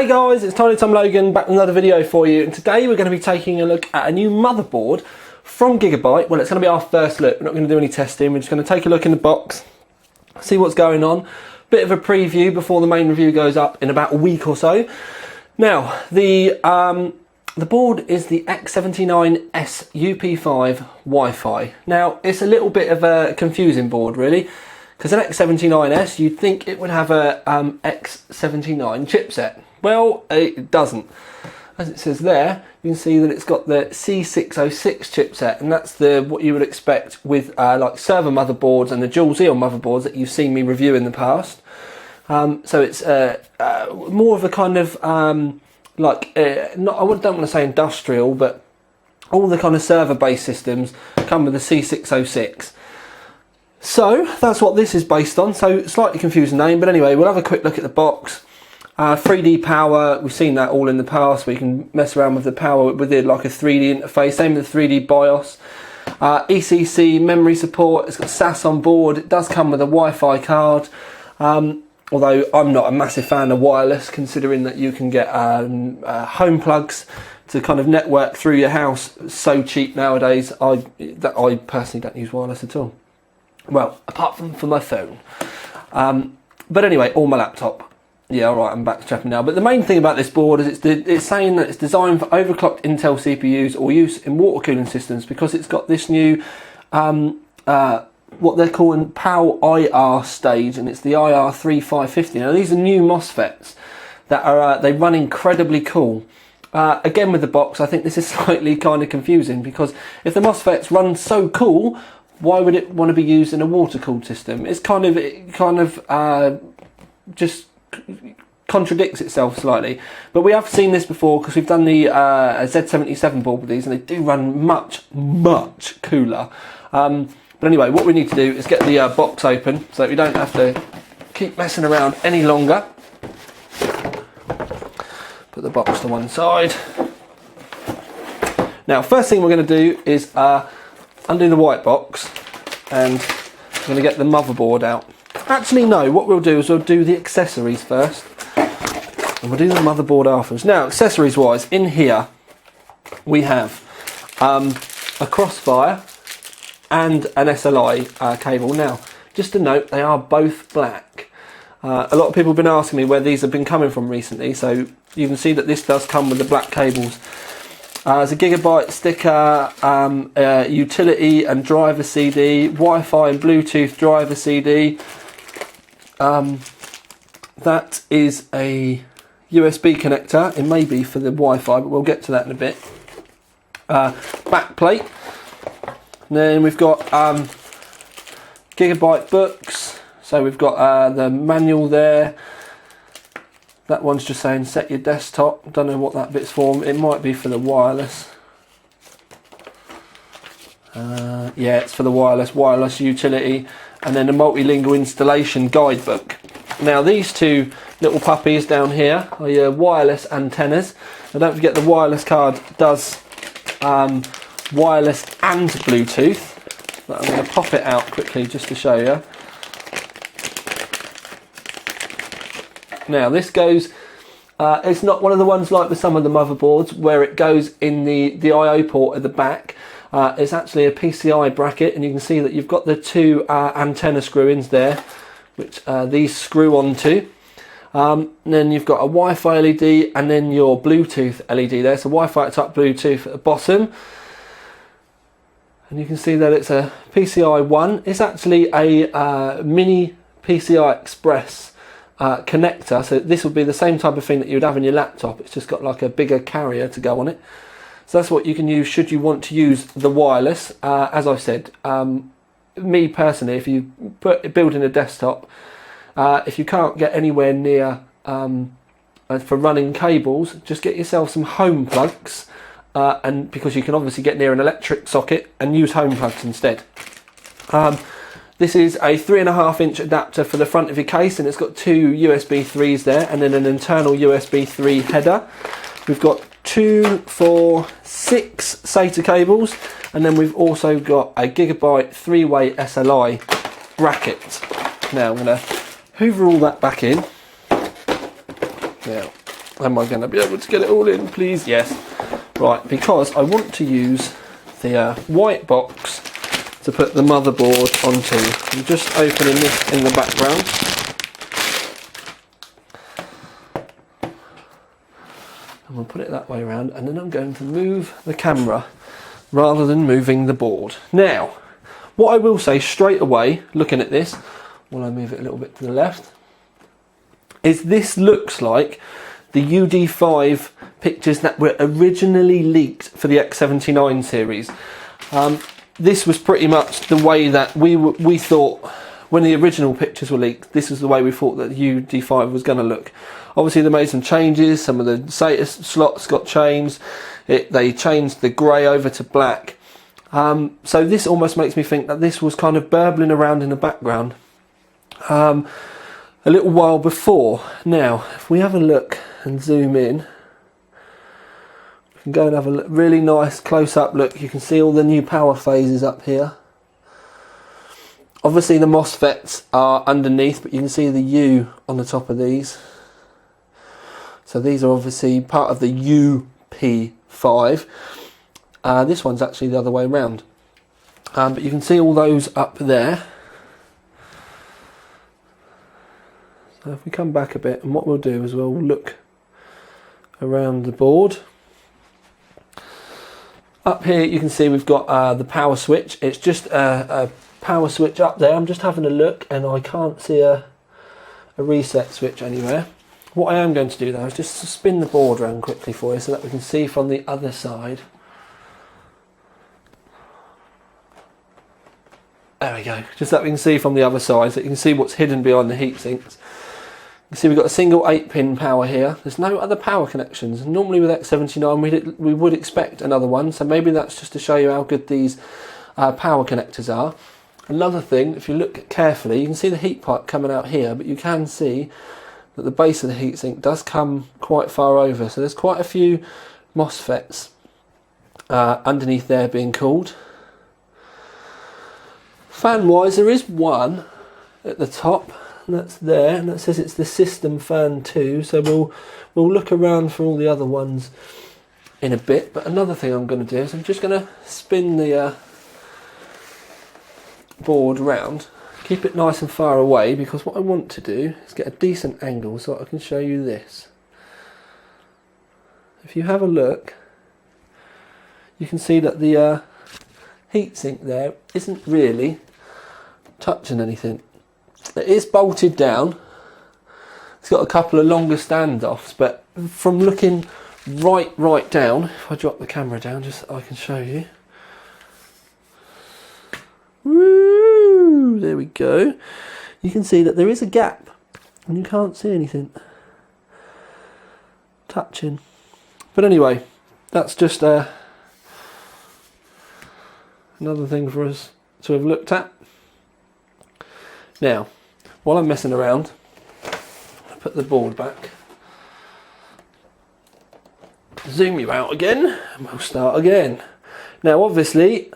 Hey guys, it's Tiny Tom Logan back with another video for you, and today we're going to be taking a look at a new motherboard from Gigabyte. Well, it's going to be our first look. We're not going to do any testing. We're just going to take a look in the box, see what's going on, bit of a preview before the main review goes up in about a week or so. Now, the board is the X79S-UP5 Wi-Fi. Now, it's a little bit of a confusing board really, because an X79S, you'd think it would have a X79 chipset. Well, it doesn't. As it says there, you can see that it's got the C606 chipset, and that's what you would expect with like server motherboards and the dual Xeon motherboards that you've seen me review in the past. So it's more of a kind of don't want to say industrial, but all the kind of server-based systems come with the C606. So that's what this is based on. So slightly confusing name, but anyway, we'll have a quick look at the box. 3D power, we've seen that all in the past. We can mess around with the power with it like a 3D interface. Same with the 3D BIOS. ECC memory support. It's got SAS on board. It does come with a Wi-Fi card. Although I'm not a massive fan of wireless, considering that you can get home plugs to kind of network through your house so cheap nowadays. I personally don't use wireless at all. Well, apart from for my phone. But anyway, or my laptop. Yeah, alright, I'm back to chatting now. But the main thing about this board is it's saying that it's designed for overclocked Intel CPUs or use in water cooling systems, because it's got this new, what they're calling PAL IR stage, and it's the IR3550. Now, these are new MOSFETs that are, they run incredibly cool. Again, with the box, I think this is slightly kind of confusing, because if the MOSFETs run so cool, why would it want to be used in a water-cooled system? It just contradicts itself slightly. But we have seen this before, because we've done the Z77 board with these, and they do run much cooler. But anyway, what we need to do is get the box open, so that we don't have to keep messing around any longer. Put the box to one side. Now, first thing we're going to do is undo the white box, and I'm going to get the motherboard out. Actually, no, what we'll do is we'll do the accessories first, and we'll do the motherboard afterwards. Now, accessories wise, in here we have a crossfire and an SLI cable. Now, just a note, they are both black. A lot of people have been asking me where these have been coming from recently, so you can see that this does come with the black cables. There's a Gigabyte sticker, utility and driver CD, Wi-Fi and Bluetooth driver CD. That is a USB connector. It may be for the Wi-Fi, but we'll get to that in a bit. Back plate. And then we've got Gigabyte books. So we've got the manual there. That one's just saying set your desktop. Don't know what that bit's for. It might be for the wireless. Yeah, it's for the wireless utility. And then a multilingual installation guidebook. Now, these two little puppies down here are your wireless antennas. Now, don't forget the wireless card does wireless and Bluetooth. But I'm going to pop it out quickly just to show you. Now, this goes, it's not one of the ones like with some of the motherboards where it goes in the I/O port at the back. It's actually a PCI bracket, and you can see that you've got the two antenna screw-ins there, which these screw onto. And then you've got a Wi-Fi LED and then your Bluetooth LED there. So Wi-Fi type Bluetooth at the bottom. And you can see that it's a PCI 1. It's actually a mini PCI Express connector, so this will be the same type of thing that you would have in your laptop. It's just got like a bigger carrier to go on it. So that's what you can use should you want to use the wireless. As I've said, me personally, if you build in a desktop, if you can't get anywhere near for running cables, just get yourself some home plugs, and because you can obviously get near an electric socket and use home plugs instead. This is a 3.5-inch adapter for the front of your case, and it's got two USB 3s there, and then an internal USB 3 header. We've got 2, 4, 6 SATA cables, and then we've also got a Gigabyte 3-way SLI bracket. Now I'm going to hoover all that back in. Now, Am I going to be able to get it all in, please? Yes. Right, because I want to use the white box to put the motherboard onto. I'm just opening this in the background. And we'll put it that way around, and then I'm going to move the camera rather than moving the board. Now, what I will say straight away, looking at this, while I move it a little bit to the left, is this looks like the UD5 pictures that were originally leaked for the X79 series. This was pretty much the way that we thought when the original pictures were leaked. This is the way we thought that the UD5 was going to look. Obviously, they made some changes. Some of the Sata slots got changed. They changed the grey over to black. So this almost makes me think that this was kind of burbling around in the background a little while before. Now, if we have a look and zoom in, we can go and have a really nice close-up look. You can see all the new power phases up here. Obviously the MOSFETs are underneath, but you can see the U on the top of these. So these are obviously part of the UP5. This one's actually the other way around. But you can see all those up there. So if we come back a bit, and what we'll do is we'll look around the board. Up here you can see we've got the power switch. It's just a power switch up there. I'm just having a look and I can't see a reset switch anywhere. What I am going to do though is just spin the board around quickly for you so that we can see from the other side. There we go, just so that we can see from the other side, so you can see what's hidden behind the heat sinks. You see we've got a single 8-pin power here. There's no other power connections. Normally with X79 we would expect another one, so maybe that's just to show you how good these power connectors are. Another thing, if you look carefully, you can see the heat pipe coming out here, but you can see that the base of the heatsink does come quite far over, so there's quite a few MOSFETs underneath there being cooled. Fan wise, there is one at the top, and that's there, and that says it's the system fan 2, so we'll look around for all the other ones in a bit. But another thing I'm going to do is I'm just going to spin the board round, keep it nice and far away, because what I want to do is get a decent angle so I can show you this. If you have a look, you can see that the heatsink there isn't really touching anything. It is bolted down. It's got a couple of longer standoffs, but from looking right down, if I drop the camera down just so I can show you. Woo! There we go. You can see that there is a gap and you can't see anything touching. But anyway, that's just another thing for us to have looked at. Now, while I'm messing around, I'll put the board back, zoom you out again, and we'll start again. Now obviously,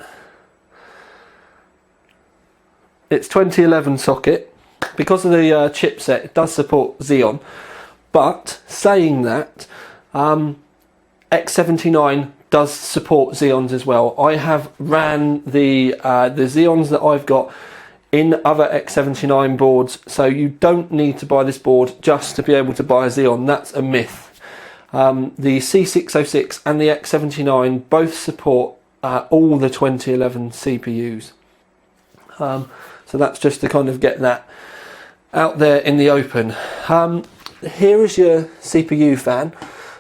it's 2011 socket. Because of the chipset, it does support Xeon, but saying that, X79 does support Xeons as well. I have ran the Xeons that I've got in other X79 boards, so you don't need to buy this board just to be able to buy a Xeon. That's a myth. The C606 and the X79 both support all the 2011 CPUs. So that's just to kind of get that out there in the open. Here is your CPU fan.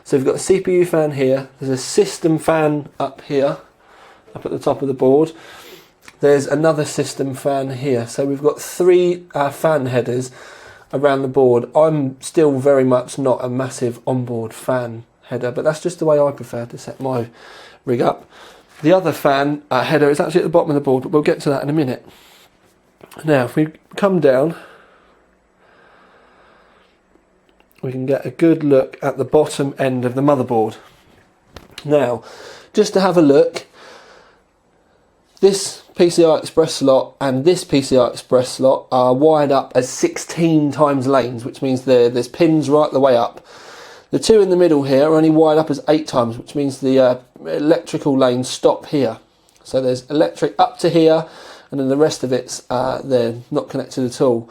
So we've got a CPU fan here, there's a system fan up here, up at the top of the board. There's another system fan here. So we've got 3 fan headers around the board. I'm still very much not a massive onboard fan header, but that's just the way I prefer to set my rig up. The other fan header is actually at the bottom of the board, but we'll get to that in a minute. Now if we come down, we can get a good look at the bottom end of the motherboard. Now, just to have a look, this PCI Express slot and this PCI Express slot are wired up as 16 times lanes, which means there's pins right the way up. The two in the middle here are only wired up as 8 times, which means the electrical lanes stop here. So there's electric up to here, and then the rest of it's they're not connected at all.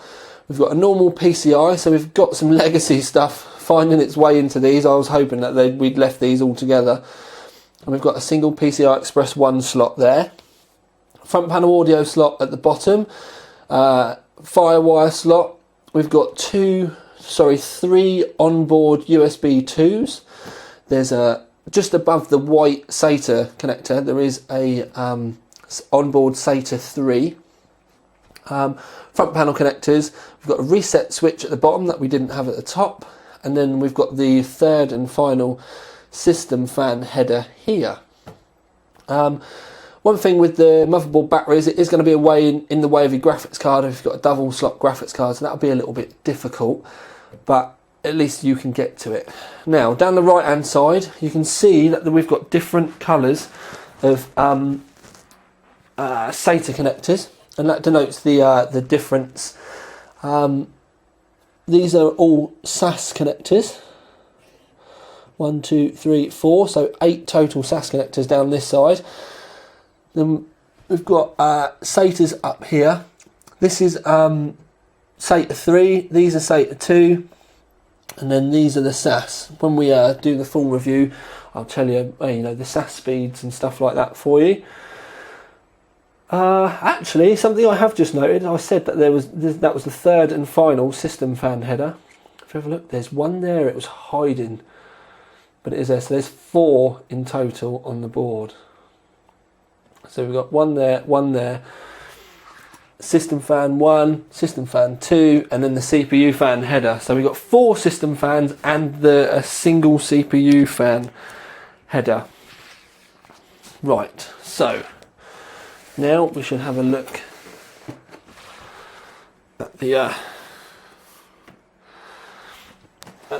We've got a normal PCI, so we've got some legacy stuff finding its way into these. I was hoping that we'd left these all together. And we've got a single PCI Express 1 slot there. Front panel audio slot at the bottom. Firewire slot. We've got 3 onboard USB 2s. There's just above the white SATA connector, there is a onboard SATA 3. Front panel connectors. We've got a reset switch at the bottom that we didn't have at the top. And then we've got the third and final system fan header here. One thing with the motherboard batteries, it is going to be in the way of your graphics card if you've got a double slot graphics card, so that'll be a little bit difficult, but at least you can get to it. Now, down the right hand side, you can see that we've got different colours of SATA connectors, and that denotes the difference. These are all SAS connectors. 1, 2, 3, 4, so 8 total SAS connectors down this side. Then we've got SATAs up here. This is SATA 3, these are SATA 2, and then these are the SAS. When we do the full review, I'll tell you, the SAS speeds and stuff like that for you. Actually, something I have just noted, I said that that was the third and final system fan header. If you have a look, there's one there, it was hiding, but it is there. So there's 4 in total on the board. So we've got one there, system fan 1, system fan 2, and then the CPU fan header. So we've got 4 system fans and a single CPU fan header. Right, so now we should have a look at the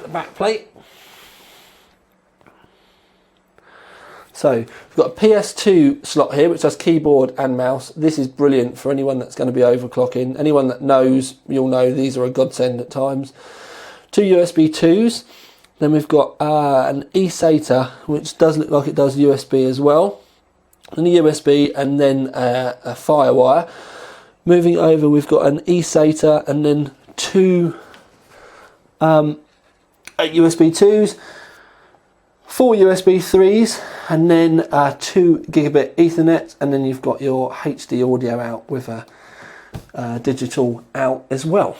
back plate. So we've got a PS2 slot here, which does keyboard and mouse. This is brilliant for anyone that's going to be overclocking. Anyone that knows, you'll know these are a godsend at times. 2 USB 2s. Then we've got an eSATA, which does look like it does USB as well. And a USB, and then a Firewire. Moving over, we've got an eSATA, and then 2 USB 2s. 4 USB 3s, and then 2 Gigabit Ethernet, and then you've got your HD audio out with a digital out as well.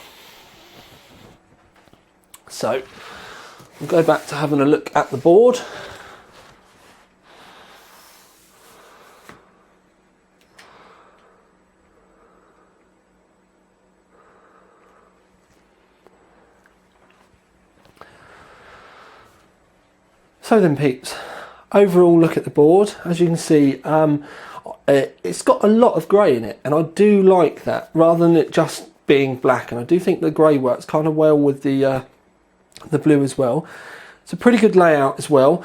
So we'll go back to having a look at the board. So then peeps, overall look at the board. As you can see, it's got a lot of grey in it, and I do like that rather than it just being black, and I do think the grey works kind of well with the blue as well. It's a pretty good layout as well.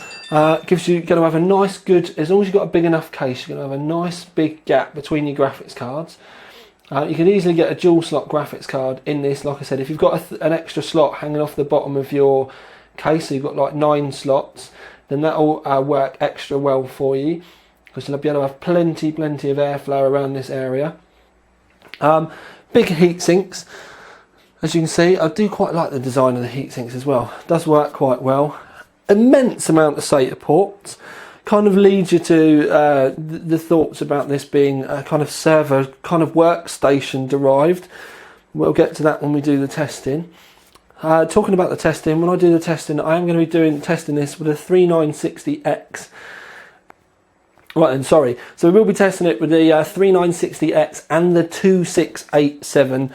Gives you, going to have a nice good, as long as you've got a big enough case, you're going to have a nice big gap between your graphics cards. You can easily get a dual slot graphics card in this. Like I said, if you've got an extra slot hanging off the bottom of your case, so you've got like 9 slots, then that'll work extra well for you, because you'll be able to have plenty of airflow around this area. Big heat sinks, as you can see. I do quite like the design of the heat sinks as well. It does work quite well. Immense amount of SATA ports. Kind of leads you to the thoughts about this being a kind of server, kind of workstation derived. We'll get to that when we do the testing. Talking about the testing, when I do the testing, I am going to be testing this with a 3960X. Right then, sorry. So we will be testing it with the 3960X and the 2687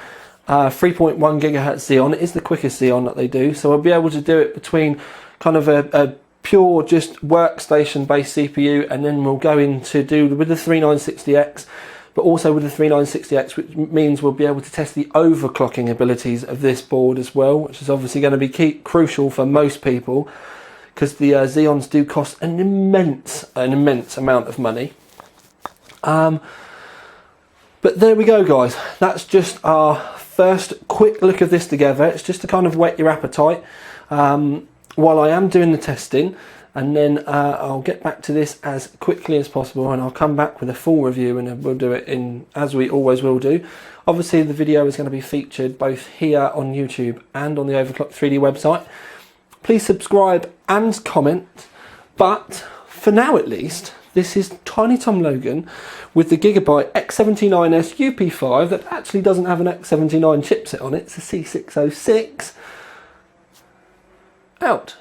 3.1 gigahertz Xeon. It is the quickest Xeon that they do, so I'll be able to do it between kind of a pure just workstation based CPU, and then we'll go into do with the 3960X, but also with the 3960X, which means we'll be able to test the overclocking abilities of this board as well, which is obviously going to be crucial for most people, because the Xeons do cost an immense amount of money. But there we go, guys. That's just our first quick look of this together. It's just to kind of whet your appetite. while I am doing the testing, and then I'll get back to this as quickly as possible, and I'll come back with a full review, and we'll do it in as we always will do. Obviously the video is going to be featured both here on YouTube and on the Overclock 3D website. Please subscribe and comment, but for now at least, this is Tiny Tom Logan with the Gigabyte X79S-UP5 that actually doesn't have an X79 chipset on it. It's a C606. Out.